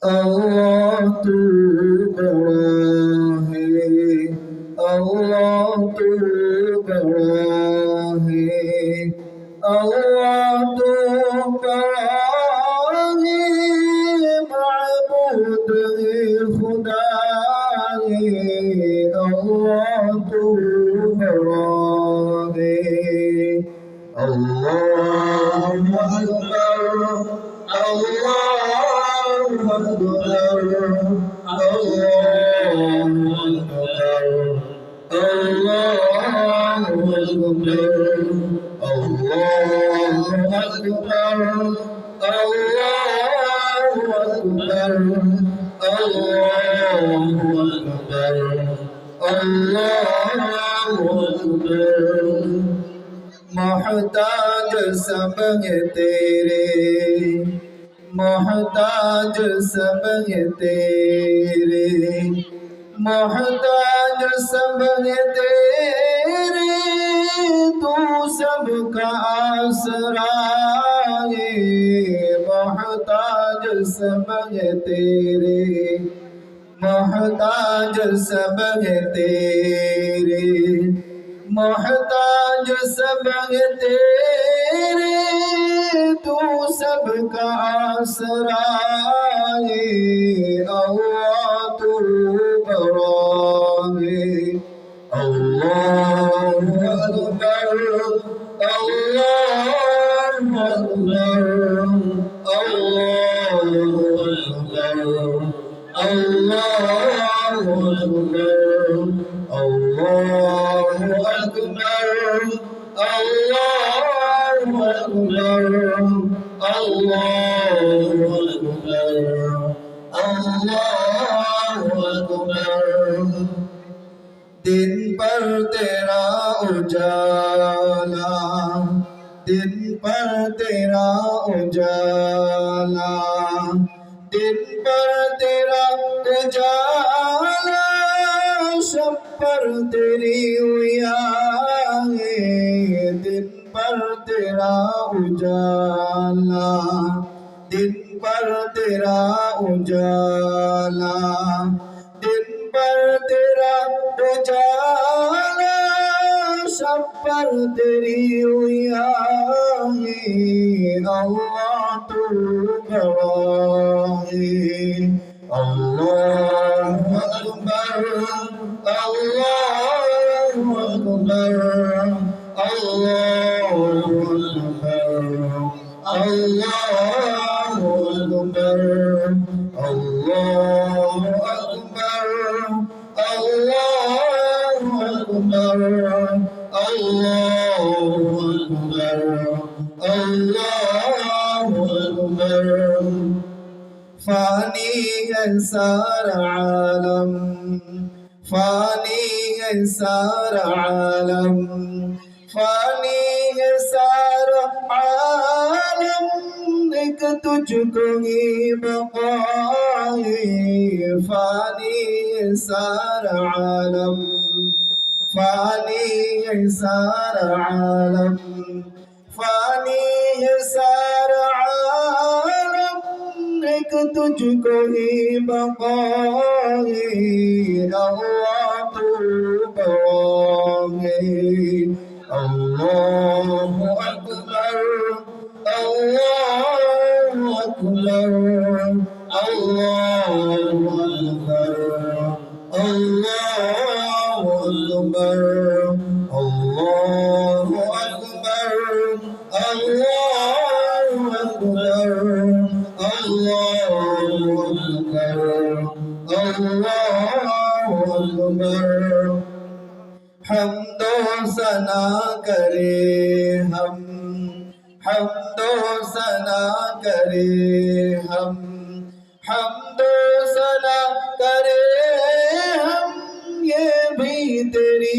अल्लाह तू बड़ा है, अल्लाह तू बड़ा है, अल्लाह तू बड़ा है, माबूद है खुदा है, अल्लाह तू बड़ा है। अल्लाहु अकबर, अल्लाहु अकबर, अल्लाहु अकबर, अल्लाहु अकबर, अल्लाहु अकबर, अल्लाहु अकबर, अल्लाहु अकबर, अल्लाहु अकबर। मोहताज सब है तेरे, मोहताज सब है तेरे, मोहताज सब है तेरे, तू सबका आसरा है। मोहताज सब है तेरे, मोहताज सब है तेरे, मोहताज सब है तेरे, तू सबका आसरा है। अल्लाह तू बड़ा है, अल्लाहु अकबर, अल्लाहु अकबर, अल्लाहु अकबर, अल्लाहु अकबर, अल्लाहु अकबर, अल्लाहु अकबर, अल्लाहु अकबर, अल्लाहु अकबर। दिन पर तेरा उजाला, दिन पर तेरा उजाला, दिन पर तेरा उजाला, शब पर तेरी उयाले। दिन पर तेरा उजाला, दिन पर तेरा उजाला, दिन पर तेरा उजाला, शब पर तेरी उयाले। अल्लाह तू बड़ा है, अल्लाहु अकबर, अल्लाहु अकबर, अल्लाहु अकबर, अल्लाहु अकबर, अल्लाहु अकबर, अल्लाहु अकबर, अल्लाहु अकबर, अल्लाहु अकबर। फानी है सारा आलम, फानी है सारा आलम, फानी है सारा आलम, एक तुझको ही बका है। फानी है सारा आलम, फानी है सारा आलम, फानी है सारा आलम, एक तुझको ही बका है। अल्लाह तू बड़ा है, अल्लाहु अकबर, अल्लाहु अकबर, अल्लाहु अकबर, अल्लाहु अकबर, अल्लाहु अकबर, अल्लाहु अकबर, अल्लाहु अकबर, अल्लाहु अकबर। हम्दो सना करे हम, हम्दो सना करे हम, हम्दो सना करे हम, ये भी तेरी